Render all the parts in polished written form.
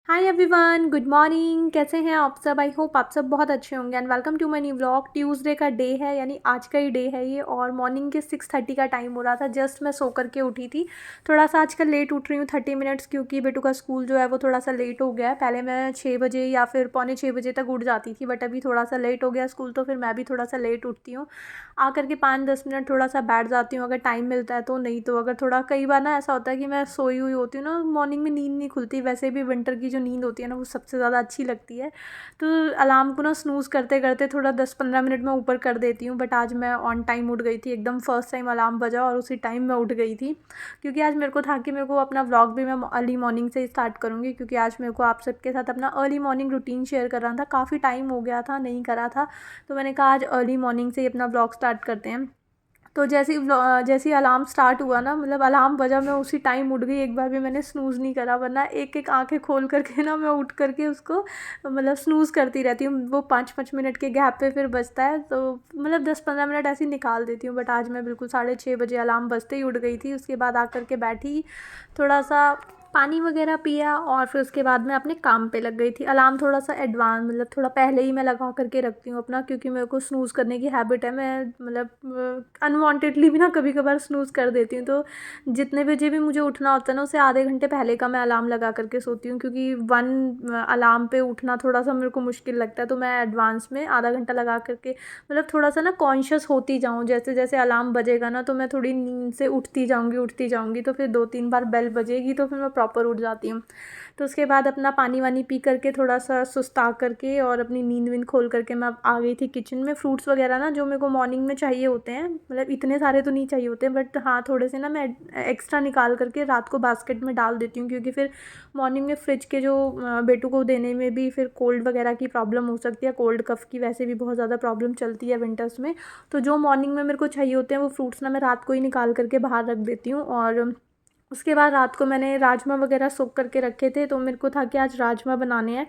Hi everyone, good morning. कैसे हैं आप सब? आई होप आप सब बहुत अच्छे होंगे and welcome to my new vlog. Tuesday का डे है, यानी आज का ही डे है ये, और मॉर्निंग के 6:30 का टाइम हो रहा था। जस्ट मैं सो करके उठी थी। थोड़ा सा आजकल लेट उठ रही हूँ, 30 मिनट्स, क्योंकि बेटू का स्कूल जो है वो थोड़ा सा लेट हो गया है। पहले मैं 6 बजे या फिर पौने 6 बजे तक उठ जाती थी, बट अभी थोड़ा सा लेट हो गया स्कूल, तो फिर मैं भी थोड़ा सा लेट उठती हूँ। आ करके 5-10 मिनट थोड़ा सा बैठ जाती हूँ अगर टाइम मिलता है तो, नहीं तो अगर थोड़ा कई बार ना ऐसा होता है कि मैं सोई हुई होती हूँ ना, मॉर्निंग में नींद नहीं खुलती। वैसे भी विंटर की जो नींद होती है ना, वो सबसे ज़्यादा अच्छी लगती है। तो अलार्म को ना स्नूज़ करते करते थोड़ा 10-15 मिनट में ऊपर कर देती हूँ, बट आज मैं ऑन टाइम उठ गई थी एकदम। फर्स्ट टाइम अलार्म बजा और उसी टाइम मैं उठ गई थी, क्योंकि आज मेरे को था कि मेरे को अपना व्लॉग भी मैं अर्ली मॉर्निंग से ही स्टार्ट करूँगी, क्योंकि आज मेरे को आप सबके साथ अपना अर्ली मॉर्निंग रूटीन शेयर करना था। काफ़ी टाइम हो गया था नहीं करा था, तो मैंने कहा आज अर्ली मॉर्निंग से ही अपना व्लॉग स्टार्ट करते हैं। तो जैसे ही अलार्म स्टार्ट हुआ ना, मतलब अलार्म बजा, मैं उसी टाइम उठ गई। एक बार भी मैंने स्नूज़ नहीं करा, वरना एक एक आंखें खोल करके ना मैं उठ करके उसको मतलब स्नूज़ करती रहती हूँ। वो 5-5 मिनट के गैप पे फिर बजता है, तो मतलब 10-15 मिनट ऐसे ही निकाल देती हूँ। बट आज मैं बिल्कुल 6:30 बजे अलार्म बजते ही उठ गई थी। उसके बाद आकर के बैठी, थोड़ा सा पानी वगैरह पिया, और फिर उसके बाद मैं अपने काम पे लग गई थी। अलार्म थोड़ा सा एडवांस, मतलब थोड़ा पहले ही मैं लगा करके रखती हूँ अपना, क्योंकि मेरे को स्नूज़ करने की हैबिट है। मैं मतलब अनवांटेडली भी ना कभी कभार स्नूज़ कर देती हूँ। तो जितने बजे भी मुझे उठना होता है ना, उससे आधे घंटे पहले का मैं अलार्म लगा करके सोती हूँ, क्योंकि वन अलार्म पे उठना थोड़ा सा मेरे को मुश्किल लगता है। तो मैं एडवांस में आधा घंटा लगा करके, मतलब थोड़ा सा ना कॉन्शियस होती जाऊँ। जैसे जैसे अलार्म बजेगा ना, तो मैं थोड़ी नींद से उठती जाऊँगी, तो फिर 2-3 बार बेल बजेगी, तो फिर मैं प्रॉपर उठ जाती हूँ। तो उसके बाद अपना पानी वानी पी करके, थोड़ा सा सुस्ता करके और अपनी नींद वींद खोल करके, मैं आ गई थी किचन में। फ्रूट्स वगैरह ना जो मेरे को मॉर्निंग में चाहिए होते हैं, मतलब इतने सारे तो नहीं चाहिए होते, बट हाँ थोड़े से ना मैं एक्स्ट्रा निकाल करके रात को बास्केट में डाल देती हूँ, क्योंकि फिर मॉर्निंग में फ्रिज के जो बेटू को देने में भी फिर कोल्ड वगैरह की प्रॉब्लम हो सकती है। कोल्ड कफ़ की वैसे भी बहुत ज़्यादा प्रॉब्लम चलती है विंटर्स में। तो जो मॉर्निंग में मेरे को चाहिए होते हैं वो फ्रूट्स ना मैं रात को ही निकाल करके बाहर रख देती हूँ। और उसके बाद रात को मैंने राजमा वगैरह सोख करके रखे थे, तो मेरे को था कि आज राजमा बनाने हैं।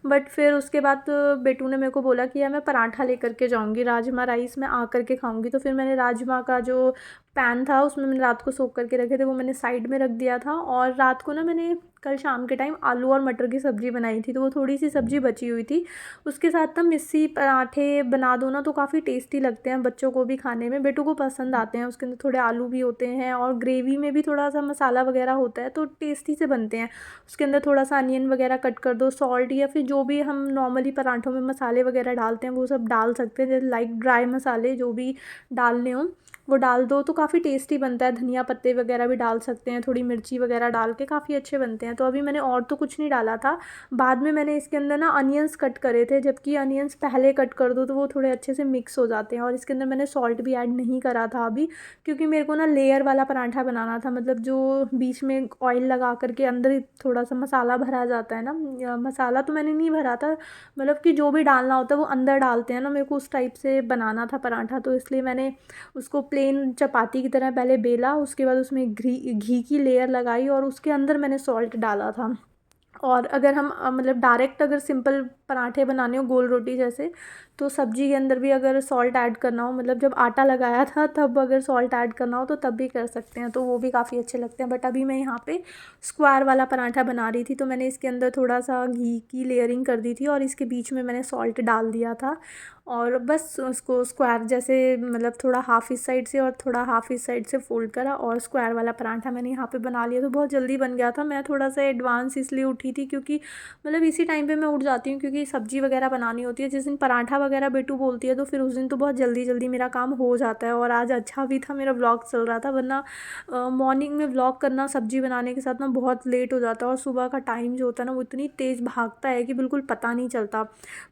बट फिर उसके बाद बेटू ने मेरे को बोला कि यार मैं पराठा लेकर के जाऊंगी, राजमा राइस मैं आ करके खाऊंगी। तो फिर मैंने राजमा का जो पैन था उसमें मैंने रात को सोख करके रखे थे, वो मैंने साइड में रख दिया था। और रात को ना मैंने कल शाम के टाइम आलू और मटर की सब्ज़ी बनाई थी, तो वो थोड़ी सी सब्ज़ी बची हुई थी। उसके साथ ना मिस्सी पराठे बना दो ना, तो काफ़ी टेस्टी लगते हैं बच्चों को भी खाने में, बेटू को पसंद आते हैं। उसके अंदर थोड़े आलू भी होते हैं और ग्रेवी में भी थोड़ा सा मसाला वगैरह होता है, तो टेस्टी से बनते हैं। उसके अंदर थोड़ा सा अनियन वगैरह कट कर दो, सॉल्ट या फिर जो भी हम नॉर्मली पराठों में मसाले वगैरह डालते हैं वो सब डाल सकते हैं, जैसे लाइक ड्राई मसाले जो भी डालने हों वो डाल दो, तो काफ़ी टेस्टी बनता है। धनिया पत्ते वगैरह भी डाल सकते हैं, थोड़ी मिर्ची वगैरह डाल के काफ़ी अच्छे बनते हैं। तो अभी मैंने और तो कुछ नहीं डाला था। बाद में मैंने इसके अंदर ना अनियंस कट करे थे, जबकि अनियंस पहले कट कर दो तो वो थोड़े अच्छे से मिक्स हो जाते हैं। और इसके अंदर मैंने सॉल्ट भी ऐड नहीं करा था अभी, क्योंकि मेरे को ना लेयर वाला पराठा बनाना था, मतलब जो बीच में ऑयल लगा करके अंदर ही थोड़ा सा मसाला भरा जाता है ना, मसाला तो मैंने नहीं भरा था, मतलब कि जो भी डालना होता है वो अंदर डालते हैं ना, मेरे को उस टाइप से बनाना था पराठा। तो इसलिए मैंने उसको प्लेन चपाती की तरह पहले बेला, उसके बाद उसमें घी घी की लेयर लगाई और उसके अंदर मैंने सॉल्ट डाला था। और अगर हम मतलब डायरेक्ट अगर सिंपल पराठे बनाने हो गोल रोटी जैसे, तो सब्जी के अंदर भी अगर सॉल्ट ऐड करना हो, मतलब जब आटा लगाया था तब अगर सॉल्ट ऐड करना हो तो तब भी कर सकते हैं, तो वो भी काफ़ी अच्छे लगते हैं। बट अभी मैं यहाँ पे स्क्वायर वाला पराठा बना रही थी, तो मैंने इसके अंदर थोड़ा सा घी की लेयरिंग कर दी थी और इसके बीच में मैंने सॉल्ट डाल दिया था। और बस उसको स्क्वायर जैसे, मतलब थोड़ा हाफ़ इस साइड से और थोड़ा हाफ़ इस साइड से फोल्ड करा, और स्क्वायर वाला पराठा मैंने यहाँ पे बना लिया। तो बहुत जल्दी बन गया था। मैं थोड़ा सा एडवांस इसलिए उठी थी क्योंकि मतलब इसी टाइम पे मैं उठ जाती हूँ, क्योंकि सब्ज़ी वगैरह बनानी होती है। जिस दिन पराठा वगैरह बेटू बोलती है तो फिर उस दिन तो बहुत जल्दी जल्दी मेरा काम हो जाता है। और आज अच्छा भी था मेरा व्लॉग चल रहा था, वरना मॉर्निंग में व्लॉग करना सब्ज़ी बनाने के साथ ना बहुत लेट हो जाता है। और सुबह का टाइम जो होता है ना वो इतनी तेज़ भागता है कि बिल्कुल पता नहीं चलता।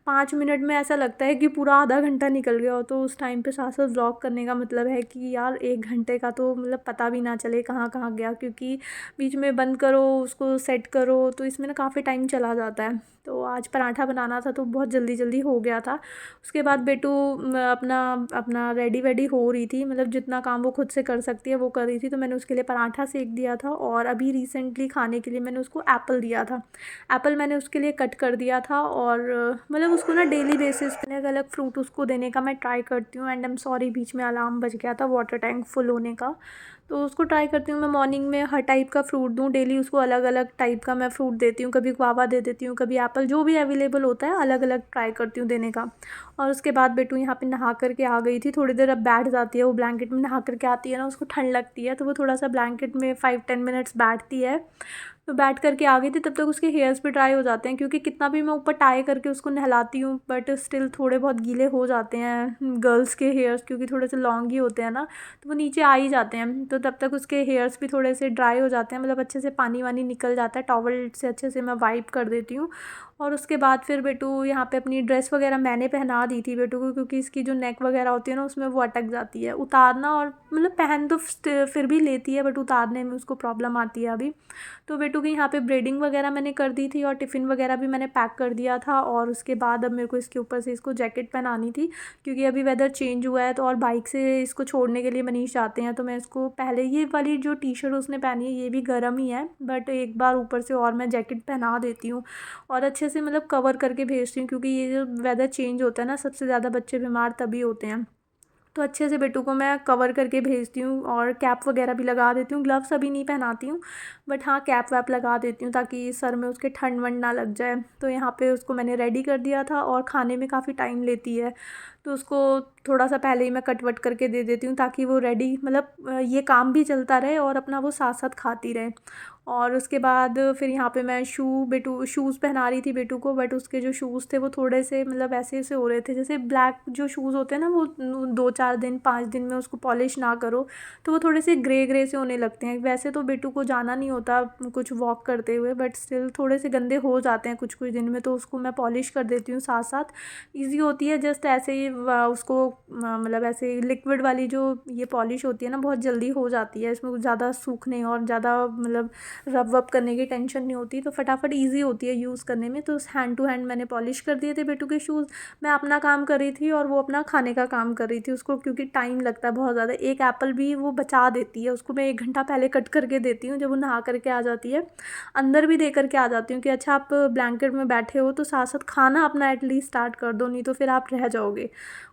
5 मिनट में ऐसा लगता है कि पूरा आधा घंटा निकल गया हो। तो उस टाइम पे साथ साथ व्लॉग करने का मतलब है कि यार 1 घंटे का तो मतलब पता भी ना चले कहाँ कहाँ गया, क्योंकि बीच में बंद करो उसको सेट करो, तो इसमें ना काफ़ी टाइम चला जाता है। तो आज पराठा बनाना था तो बहुत जल्दी जल्दी हो गया था। उसके बाद बेटू अपना अपना रेडी वेडी हो रही थी, मतलब जितना काम वो खुद से कर सकती है वो कर रही थी। तो मैंने उसके लिए पराठा सेक दिया था, और अभी रिसेंटली खाने के लिए मैंने उसको एप्पल दिया था। एप्पल मैंने उसके लिए कट कर दिया था, और मतलब उसको ना डेली बेसिस पे अलग अलग फ्रूट उसको देने का मैं ट्राई करती हूँ। एंड आई एम सॉरी, बीच में अलार्म बज गया था वाटर टैंक फुल होने का। तो उसको ट्राई करती हूँ मैं मॉर्निंग में हर टाइप का फ्रूट दूँ, डेली उसको अलग अलग टाइप का मैं फ्रूट देती हूँ, कभी गुआवा दे देती हूँ, कभी एप्पल, जो भी अवेलेबल होता है अलग अलग ट्राई करती हूँ देने का। और उसके बाद बेटू यहाँ पे नहा करके आ गई थी, थोड़ी देर अब बैठ जाती है वो ब्लैंकेट में, नहा करके आती है ना, उसको ठंड लगती है तो वो थोड़ा सा ब्लैंकेट में 5-10 मिनट्स बैठती है। तो बैठ करके आ गई थी, तब तक उसके हेयर्स भी ड्राई हो जाते हैं, क्योंकि कितना भी मैं ऊपर टाई करके उसको नहलाती हूँ बट स्टिल थोड़े बहुत गीले हो जाते हैं गर्ल्स के हेयर्स, क्योंकि थोड़े से लॉन्ग ही होते हैं ना, तो वो नीचे आ ही जाते हैं। तो तब तक उसके हेयर्स भी थोड़े से ड्राई हो जाते हैं, मतलब अच्छे से पानी वानी निकल जाता है, टॉवल से अच्छे से मैं वाइप कर देती हूँ। और उसके बाद फिर बेटू यहाँ पे अपनी ड्रेस वगैरह मैंने पहना दी थी बेटू को, क्योंकि इसकी जो नेक वगैरह होती है ना उसमें वो अटक जाती है, उतारना और मतलब पहन तो फिर भी लेती है बट उतारने में उसको प्रॉब्लम आती है अभी। तो बेटू की यहाँ पे ब्रेडिंग वगैरह मैंने कर दी थी और टिफ़िन वगैरह भी मैंने पैक कर दिया था। और उसके बाद अब मेरे को इसके ऊपर से इसको जैकेट पहनानी थी, क्योंकि अभी वेदर चेंज हुआ है, तो और बाइक से इसको छोड़ने के लिए मनीष जाते हैं, तो मैं इसको पहले ये वाली जो टी शर्ट उसने पहनी है ये भी गर्म ही है, बट एक बार ऊपर से और मैं जैकेट पहना देती हूँ और अच्छे से मतलब कवर करके भेजती हूँ, क्योंकि ये जो वेदर चेंज होता है ना, सबसे ज़्यादा बच्चे बीमार तभी होते हैं। तो अच्छे से बेटू को मैं कवर करके भेजती हूँ और कैप वगैरह भी लगा देती हूँ, ग्लव्स अभी नहीं पहनाती हूँ, बट हाँ कैप वैप लगा देती हूँ ताकि सर में उसके ठंड वंड ना लग जाए। तो यहाँ पे उसको मैंने रेडी कर दिया था, और खाने में काफ़ी टाइम लेती है, तो उसको थोड़ा सा पहले ही मैं कट वट करके दे देती हूँ, ताकि वो रेडी मतलब ये काम भी चलता रहे और अपना वो साथ साथ खाती रहे। और उसके बाद फिर यहाँ पे मैं बेटू शूज़ पहना रही थी बेटू को, बट उसके जो शूज़ थे वो थोड़े से मतलब ऐसे ऐसे हो रहे थे, जैसे ब्लैक जो शूज़ होते हैं ना वो 2-4 दिन 5 दिन में उसको पॉलिश ना करो तो वो थोड़े से ग्रे ग्रे से होने लगते हैं। वैसे तो बेटू को जाना नहीं होता कुछ वॉक करते हुए, बट स्टिल थोड़े से गंदे हो जाते हैं कुछ कुछ दिन में, तो उसको मैं पॉलिश कर देती हूँ साथ साथ। ईज़ी होती है, जस्ट ऐसे ही उसको मतलब ऐसे लिक्विड वाली जो ये पॉलिश होती है ना बहुत जल्दी हो जाती है, इसमें ज़्यादा सूखने और ज़्यादा मतलब रब वब करने की टेंशन नहीं होती, तो फटाफट ईजी होती है यूज़ करने में। तो हैंड टू हैंड मैंने पॉलिश कर दिए थे बेटू के शूज़। मैं अपना काम कर रही थी और वो अपना खाने का काम कर रही थी, उसको क्योंकि टाइम लगता है बहुत ज़्यादा। एक एप्पल भी वो बचा देती है, उसको मैं 1 घंटा पहले कट करके देती हूँ, जब वो नहा करके आ जाती है अंदर भी दे करके आ जाती हूँ कि अच्छा आप ब्लैंकेट में बैठे हो तो साथ साथ खाना अपना एटलीस्ट स्टार्ट कर दो, नहीं तो फिर आप रह जाओगे।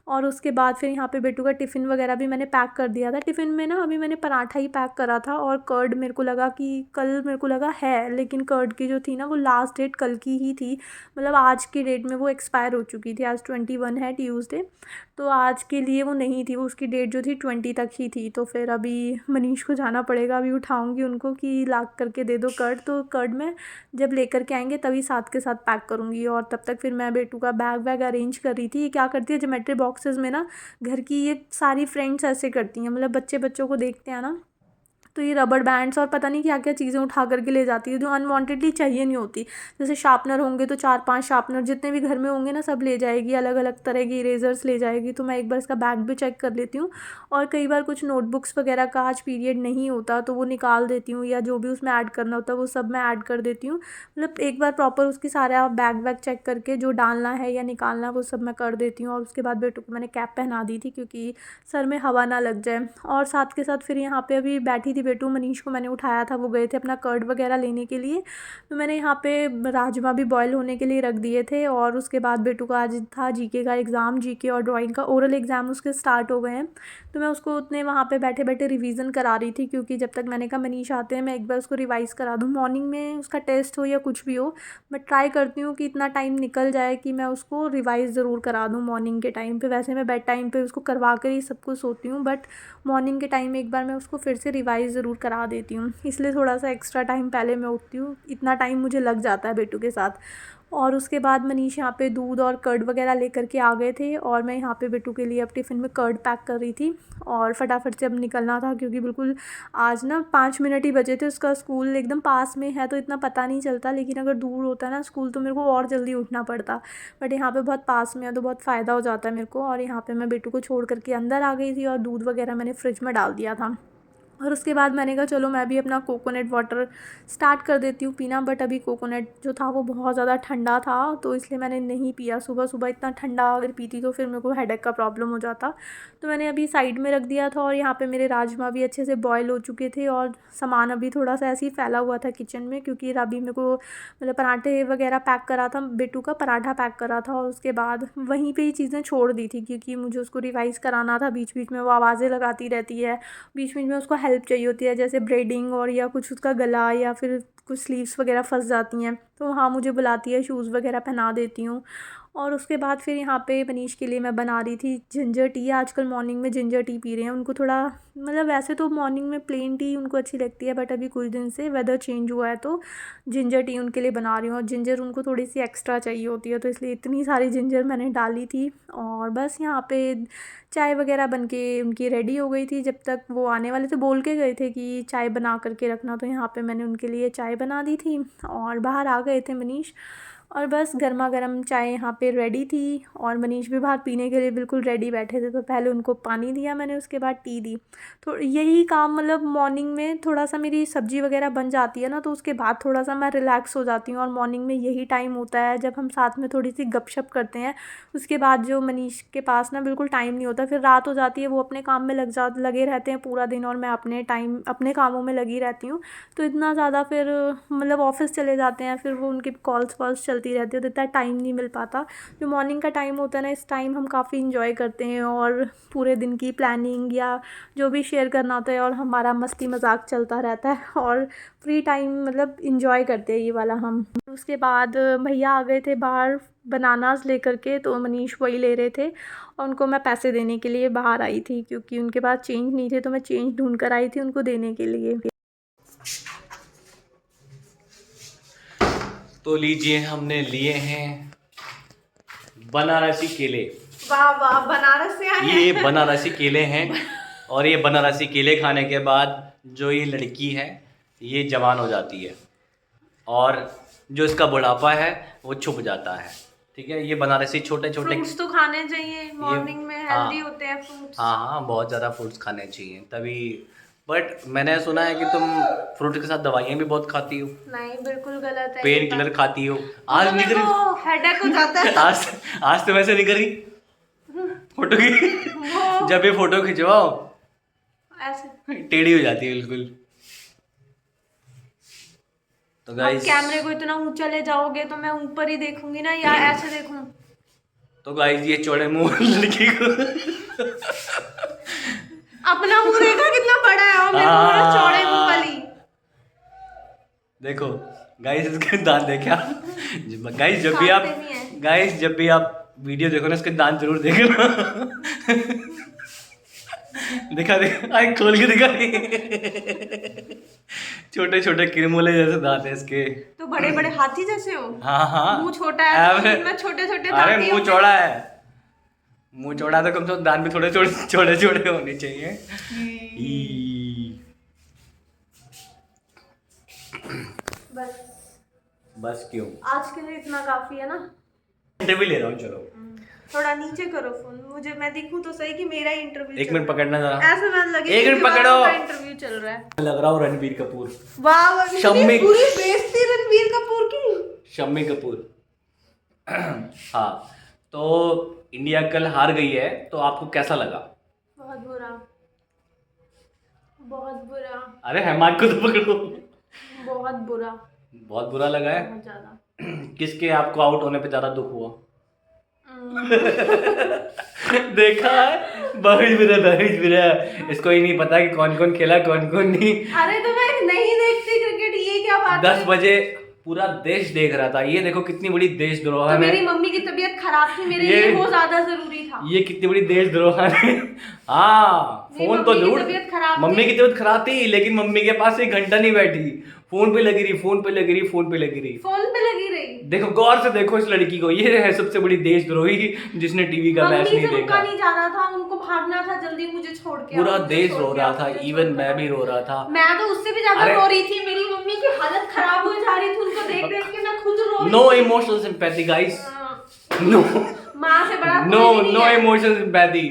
और उसके बाद फिर यहाँ पे बेटू का टिफ़िन वगैरह भी मैंने पैक कर दिया था। टिफ़िन में ना अभी मैंने पराठा ही पैक करा था, और कर्ड मेरे को लगा कि कल मेरे को लगा है, लेकिन कर्ड की जो थी ना वो लास्ट डेट कल की ही थी, मतलब आज की डेट में वो एक्सपायर हो चुकी थी। आज 21 है ट्यूसडे, तो आज के लिए वो नहीं थी, वो उसकी डेट जो थी 20 तक ही थी। तो फिर अभी मनीष को जाना पड़ेगा, अभी उठाऊँगी उनको कि ला करके दे दो कर्ड, तो कर्ड में जब लेकर के आएंगे तभी साथ के साथ पैक करूँगी। और तब तक फिर मैं बेटू का बैग वैग अरेंज कर रही थी। ये क्या करती है ज्योमेट्री बॉक्सेस में ना, घर की ये सारी फ्रेंड्स ऐसे करती हैं, मतलब बच्चे बच्चों को देखते हैं ना, तो ये रबड़ बैंड्स और पता नहीं क्या क्या चीज़ें उठा करके ले जाती है जो अनवांटेडली चाहिए नहीं होती। जैसे शार्पनर होंगे तो 4-5 शार्पनर जितने भी घर में होंगे ना सब ले जाएगी, अलग अलग तरह की इरेजर्स ले जाएगी। तो मैं एक बार इसका बैग भी चेक कर लेती हूँ, और कई बार कुछ नोटबुक्स वगैरह का आज पीरियड नहीं होता तो वो निकाल देती हूँ, या जो भी उसमें ऐड करना होता है वो सब मैं ऐड कर देती हूँ। मतलब एक बार प्रॉपर उसकी सारा बैग वैग चेक करके जो डालना है या निकालना वो सब मैं कर देती हूँ। और उसके बाद बेटू को मैंने कैप पहना दी थी क्योंकि सर में हवा ना लग जाए। और साथ के साथ फिर यहाँ पे अभी बैठी थी बेटू, मनीष को मैंने उठाया था, वो गए थे अपना कर्ड वगैरह लेने के लिए, तो मैंने यहाँ पे राजमा भी बॉयल होने के लिए रख दिए थे। और उसके बाद बेटू का आज था जीके का एग्ज़ाम, जीके और ड्राइंग का ओरल एग्ज़ाम उसके स्टार्ट हो गए हैं, तो मैं उसको उतने वहाँ पे बैठे बैठे रिवीजन करा रही थी, क्योंकि जब तक मैंने कहा मनीष आते हैं मैं एक बार उसको रिवाइज़ करा दूँ, मॉर्निंग में उसका टेस्ट हो या कुछ भी हो, मैं ट्राई करती हूँ कि इतना टाइम निकल जाए कि मैं उसको रिवाइज़ ज़रूर करा दूँ मॉर्निंग के टाइम पे। वैसे मैं बेड टाइम पे उसको करवा कर ही सब कुछ सोती हूँ, बट मॉर्निंग के टाइम एक बार मैं उसको फिर से रिवाइज़ ज़रूर करा देती हूँ, इसलिए थोड़ा सा एक्स्ट्रा टाइम पहले मैं उठती हूँ, इतना टाइम मुझे लग जाता है बेटू के साथ। और उसके बाद मनीष यहाँ पे दूध और कर्ड वगैरह लेकर के आ गए थे, और मैं यहाँ पे बेटू के लिए अब टिफ़िन में कर्ड पैक कर रही थी, और फटाफट से अब निकलना था, क्योंकि बिल्कुल आज ना 5 मिनट ही बचे थे। उसका स्कूल एकदम पास में है तो इतना पता नहीं चलता, लेकिन अगर दूर होता ना स्कूल तो मेरे को और जल्दी उठना पड़ता, बट यहाँ पे बहुत पास में है तो बहुत फ़ायदा हो जाता है मेरे को। और यहाँ पे मैं बेटू को छोड़ करके अंदर आ गई थी, और दूध वगैरह मैंने फ्रिज में डाल दिया था। और उसके बाद मैंने कहा चलो मैं भी अपना कोकोनट वाटर स्टार्ट कर देती हूँ पीना, बट अभी कोकोनट जो था वो बहुत ज़्यादा ठंडा था, तो इसलिए मैंने नहीं पिया। सुबह सुबह इतना ठंडा अगर पीती तो फिर मेरे को हेडेक का प्रॉब्लम हो जाता, तो मैंने अभी साइड में रख दिया था। और यहाँ पे मेरे राजमा भी अच्छे से बॉयल हो चुके थे, और सामान अभी थोड़ा सा ऐसे ही फैला हुआ था किचन में, क्योंकि अभी मेरे को मतलब पराठे वगैरह पैक करा था, बेटू का पराठा पैक करा था, और उसके बाद वहीं पर ही चीज़ें छोड़ दी थी, क्योंकि मुझे उसको रिवाइज़ कराना था। बीच बीच में वो आवाज़ें लगाती रहती है, बीच बीच में उसको हेल्प चाहिए होती है, जैसे ब्रेडिंग और या कुछ उसका गला या फिर कुछ स्लीव्स वगैरह फंस जाती हैं, तो वहाँ मुझे बुलाती है, शूज़ वगैरह पहना देती हूँ। और उसके बाद फिर यहाँ पे मनीष के लिए मैं बना रही थी जिंजर टी। आजकल मॉर्निंग में जिंजर टी पी रहे हैं, उनको थोड़ा मतलब वैसे तो मॉर्निंग में प्लेन टी उनको अच्छी लगती है, बट अभी कुछ दिन से वेदर चेंज हुआ है तो जिंजर टी उनके लिए बना रही हूँ। और जिंजर उनको थोड़ी सी एक्स्ट्रा चाहिए होती है, तो इसलिए इतनी सारी जिंजर मैंने डाली थी। और बस यहाँ पे चाय वगैरह बन के उनकी रेडी हो गई थी। जब तक वो आने वाले थे बोल के गए थे कि चाय बना करके रखना, तो यहाँ पे मैंने उनके लिए चाय बना दी थी। और बाहर आ गए थे मनीष, और बस गर्मा गर्म चाय यहाँ पे रेडी थी। और मनीष भी बाहर पीने के लिए बिल्कुल रेडी बैठे थे, तो पहले उनको पानी दिया मैंने, उसके बाद टी दी। तो यही काम मतलब मॉर्निंग में थोड़ा सा मेरी सब्ज़ी वगैरह बन जाती है ना, तो उसके बाद थोड़ा सा मैं रिलैक्स हो जाती हूँ। और मॉर्निंग में यही टाइम होता है जब हम साथ में थोड़ी सी गपशप करते हैं। उसके बाद जो मनीष के पास ना बिल्कुल टाइम नहीं होता, फिर रात हो जाती है, वो अपने काम में लगे रहते हैं पूरा दिन, और मैं अपने कामों में लगी रहती हूँ। तो इतना ज़्यादा फिर मतलब ऑफिस चले जाते हैं, फिर वो उनकी कॉल्स वॉल्स चलती रहती है, तो इतना टाइम नहीं मिल पाता। जो मॉर्निंग का टाइम होता है ना, इस टाइम हम काफ़ी इंजॉय करते हैं, और पूरे दिन की प्लानिंग या जो भी शेयर करना होता है, और हमारा मस्ती मजाक चलता रहता है, और फ्री टाइम मतलब इंजॉय करते हैं ये वाला हम। उसके बाद भैया आ गए थे बाहर बनानास लेकर के, तो मनीष वही ले रहे थे, और उनको मैं पैसे देने के लिए बाहर आई थी, क्योंकि उनके पास चेंज नहीं थे, तो मैं चेंज ढूंढ कर आई थी उनको देने के लिए। तो लीजिए, हमने लिए हैं बनारसी केले। वाह वाह, बनारस से आए ये बनारसी केले हैं, और ये बनारसी केले खाने के बाद जो ये लड़की है ये जवान हो जाती है, और जो इसका बुढ़ापा है वो छुप जाता है। ठीक है, ये बनारसी छोटे छोटे फ्रूट्स तो खाने चाहिए मॉर्निंग में, हेल्दी होते हैं फ्रूट्स। हाँ हाँ, बहुत ज़्यादा फ्रूट्स खाने चाहिए तभी। बट मैंने सुना है कि तुम फ्रूट के साथ दवाइयाँ भी बहुत खाती हो। नहीं, बिल्कुल गलत है। पेन किलर खाती हो। आज तो नहीं मेरे को हेडेक हो जाता है। आज तो वैसे नहीं करी फोटो की। जब ये फोटो खिंचवाओ ऐसे टेढ़ी हो जाती है बिल्कुल। तो अब गाइस, कैमरे को इतना ऊंचा ले जाओगे तो मैं ऊपर ही देखूंगी ना, या ऐसे देखूं? तो गाइस ये चौड़े मुंह लड़की को अपना मुंह देखा कितना बड़ा है, और मेरे को बोला चौड़े मुंह वाली। देखो गाइस, इसके दांत देखा। गाइस काटते नहीं है। जब भी आप वीडियो देखो ना, इसके दांत जरूर देखना। दिखा आई खोल के दिखा। छोटे छोटे किरमुले जैसे दांत है इसके। तो बड़े बड़े हाथी जैसे हो। हाँ हाँ, मुंह छोटा है तो मैं छोटे छोटे दांत। अरे मुंह चौड़ा है, मुंह चौड़ा तो कम से कम दांत भी थोड़े छोटे छोटे होने चाहिए। बस क्यों? आज के लिए इतना काफी है ना। इंटरव्यू ले रहा हूँ, चलो थोड़ा नीचे करो फोन, मुझे मैं दिखूं तो सही कि मेरा इंटरव्यू। एक मिनट पकड़ना जरा, ऐसे ना लगे एक मिनट पकड़ो। इंटरव्यू चल रहा है। लग रहा हूँ रणबीर कपूर। वाह, शम्मी, पूरी बेइज्जती रणबीर कपूर की। शम्मी कपूर। हाँ, तो इंडिया कल हार गई है, तो आपको कैसा लगा? बहुत बुरा, बहुत बुरा। अरे हेमांत को तो पकड़ो। बहुत बुरा, बहुत बुरा लगा है। बहुत ज्यादा। किसके आपको आउट होने पे ज्यादा दुख हुआ? देखा है, बहिज बिरा। इसको ही नहीं पता कि कौन कौन खेला कौन कौन नहीं। अरे तो मैं नहीं देखती क्रिकेट, ये क्या बात 10 है? बजे पूरा देश देख रहा था। ये देखो कितनी बड़ी देशद्रोह तो है। मेरी मम्मी की तबीयत खराब थी, मेरे लिए वो ज्यादा जरूरी था। ये कितनी बड़ी देशद्रोह है। हाँ, फोन तो जरूर। मम्मी की तबीयत खराब थी, लेकिन मम्मी के पास 1 घंटा नहीं बैठी, फोन पे लगी रही, फोन पे लगी रही, फोन पे लगी रही, फोन पे लगी रही। देखो गौर से देखो इस लड़की को, ये है सबसे बड़ी देशद्रोही जिसने टीवी का मैच नहीं देखा। नहीं जा रहा था, उनको भागना था जल्दी मुझे छोड़ के। पूरा देश रो रहा था, इवन मैं भी रो रहा था। मैं तो उससे भी ज्यादा रो रही थी, मेरी मम्मी की हालत खराब हो जा रही थी, उनको देख देख के मैं खुद रो रही थी। No emotional sympathy guys, no, माँ से बड़ा नो इमोशनल सिंपैथी।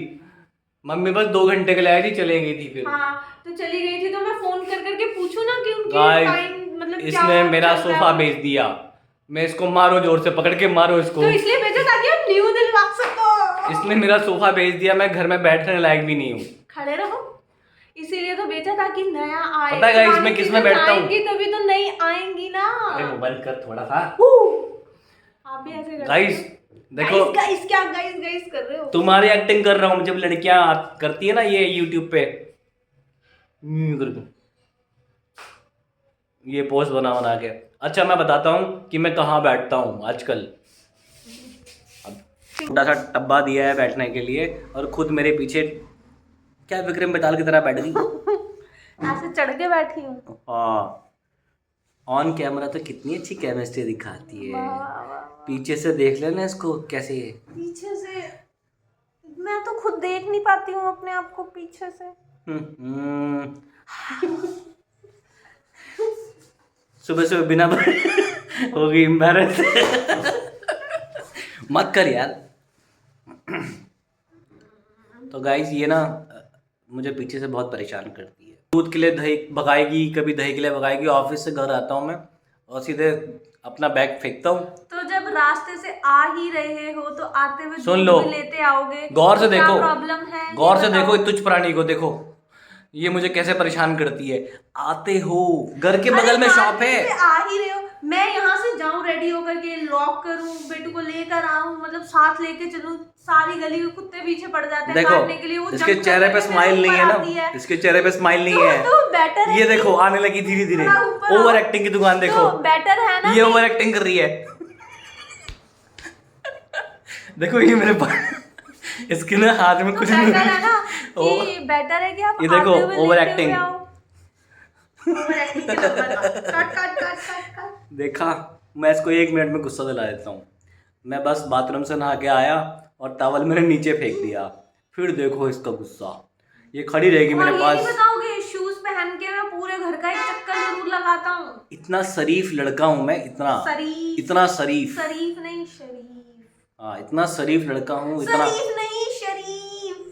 मम्मी बस 2 घंटे के लिए आई थी, चले गई थी फिर। हाँ, तो चली गई थी, तो मैं फोन कर करके पूछूं ना कि उनकी टाइम मतलब इसने मेरा सोफा बेच दिया, मैं इसको मारो, जोर से पकड़ के मारो इसको। तो इसलिए बेचा ताकि हम न्यू दिलवा सको। इसने मेरा सोफा बेच दिया, मैं घर में बैठने लायक भी नहीं हूँ। खड़े रहो, इसीलिए तो बेचा ताकि नया आए। पता है इसमें किस में बैठता हूँ? तभी तो नई आएंगी ना। अरे मोबाइल कर थोड़ा सा। आप भी ऐसे गाइस देखो, गाइस क्या गाइस कर रहे हो? तुम्हारी एक्टिंग कर रहा हूँ। जब लड़कियां करती है ना ये यूट्यूब पे, करके ये पोस्ट बना बना के। अच्छा मैं बताता हूँ कि मैं कहाँ बैठता हूँ आजकल। अब छोटा सा टब्बा दिया है बैठने के लिए और खुद मेरे पीछे क्या विक्रम बेताल की तरह बैठ गई। ऐसे चढ़ के बैठी हूँ। हाँ, ऑन कैमरा तो कितनी अच्छी केमिस्ट्री दिखाती है। वाह, वाह, वाह। पीछे से देख लेना इसको कैसे है। पीछे से मैं तो खुद देख नहीं पाती हूँ अपने आप को पीछे से। सुबह सुबह बिना हो गई एम्बैरेस। मत कर यार। तो गाइज ये ना मुझे पीछे से बहुत परेशान करती है। दूध के लिए दही भगाएगी, कभी दही के लिए भगाएगी। ऑफिस से घर आता हूँ मैं और सीधे अपना बैग फेंकता हूँ। तो जब रास्ते से आ ही रहे हो तो आते हुए सुन दूध लो, भी लेते आओगे। गौर से तो क्या देखो, प्रॉब्लम है? गौर ये से बताओ। देखो इस तुच्छ प्राणी को देखो, ये मुझे कैसे परेशान करती है। आते हो, घर के बगल में शॉप है। आ ही रहे हो, मैं यहाँ से जाऊँ रेडी होकर के, लॉक करूँ, बेटू को लेकर आऊँ, मतलब साथ लेके चलूँ, सारी गली के कुत्ते पीछे पड़ जाते हैं देखो काटने के लिए। वो इसके जंप चेहरे करके पे मेरे स्माइल नहीं ऊपर है ना, आती है। इसके चेहरे पे स्माइल नहीं तो है। बेटर है ये कि देखो आने लगी धीरे धीरे। थोड़ा ऊपर आओ। ओवर एक्टिंग की दुकान देखो। तो बेटर है ना ये ओवर एक्टिंग कर रही है। देखो ये मेरे इसके ना हाथ में तो कुछ बेटर है ना ओ, कि बेटर है कि आप ये देखो आते हुए ओवर लेते एक्टिंग। हुए आओ। ओवर एक्टिंग के नंबर पर। Cut cut cut cut cut. देखा, मैं इसको 1 मिनट में गुस्सा दिला देता हूँ। मैं बस बाथरूम से नहा के आया और टॉवल मैंने नीचे फेंक दिया, फिर देखो इसका गुस्सा। ये खड़ी रहेगी और मेरे ये पास। नहीं बताओगे शूज पहन के मैं पूरे घर का एक चक्कर जरूर लगाता हूँ। इतना शरीफ लड़का हूँ मैं, इतना शरीफ, इतना शरीफ। शरीफ नहीं शरीफ। हाँ इतना शरीफ लड़का हूँ, इतना शरीफ नहीं शरीफ।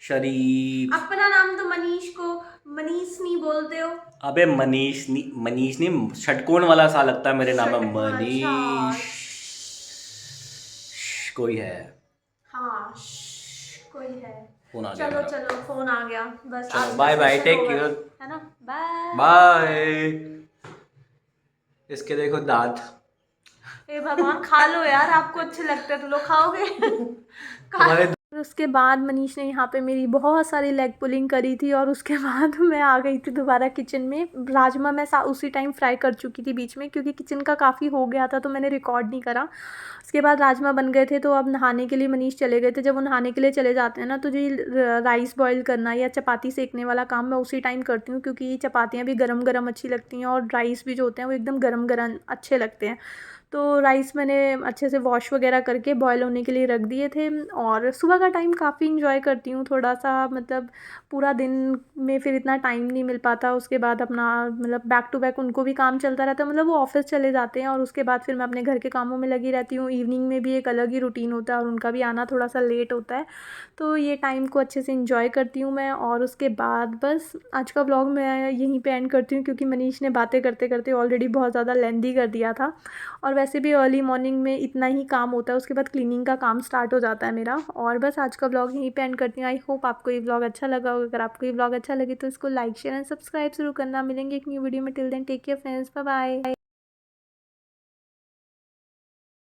शरीफ। अपना नाम तो मनीष को मनीष नहीं बोलते हो। अबे मनीष नहीं, षटकोण वाला सा लगता है मेरे नाम में मनीष। कोई है। हाँ कोई है। फोन आ गया चलो मेरा। चलो फोन आ गया बस। चलो आज का bye bye, session take over care, है ना। Bye bye. इसके देखो दांत। हे भगवान, खा लो यार, आपको अच्छे लगते हैं तो लोग खाओगे। तुम्हारे और उसके बाद मनीष ने यहाँ पे मेरी बहुत सारी लेग पुलिंग करी थी और उसके बाद मैं आ गई थी दोबारा किचन में। राजमा मैं उसी टाइम फ्राई कर चुकी थी बीच में, क्योंकि किचन का काफ़ी हो गया था तो मैंने रिकॉर्ड नहीं करा। उसके बाद राजमा बन गए थे तो अब नहाने के लिए मनीष चले गए थे। जब वो नहाने के लिए चले जाते हैं ना तो जो राइस बॉईल करना या चपाती सेकने वाला काम मैं उसी टाइम करती हूँ, क्योंकि चपातियाँ भी गरम गरम अच्छी लगती हैं और राइस भी जो होते हैं वो एकदम गरम गरम अच्छे लगते हैं। तो राइस मैंने अच्छे से वॉश वगैरह करके बॉयल होने के लिए रख दिए थे। और सुबह का टाइम काफ़ी इंजॉय करती हूँ थोड़ा सा, मतलब पूरा दिन में फिर इतना टाइम नहीं मिल पाता। उसके बाद अपना मतलब बैक टू बैक उनको भी काम चलता रहता है, मतलब वो ऑफिस चले जाते हैं और उसके बाद फिर मैं अपने घर के कामों में लगी रहती हूँ। इवनिंग में भी एक अलग ही रूटीन होता है और उनका भी आना थोड़ा सा लेट होता है। तो ये टाइम को अच्छे से इंजॉय करती हूँ मैं। और उसके बाद बस आज का व्लॉग मैं यहीं पे एंड करती हूँ, क्योंकि मनीष ने बातें करते करते ऑलरेडी बहुत ज़्यादा लेंदी कर दिया था। और वैसे भी अर्ली मॉर्निंग में इतना ही काम होता है, उसके बाद क्लीनिंग का काम स्टार्ट हो जाता है मेरा। और बस आज का व्लॉग यहीं पे एंड करती हूँ। आई होप आपको ये व्लॉग अच्छा लगा होगा। अगर आपको ये व्लॉग अच्छा लगे तो इसको लाइक शेयर एंड सब्सक्राइब जरूर करना। मिलेंगे एक न्यू वीडियो में। Till then take care friends, bye bye.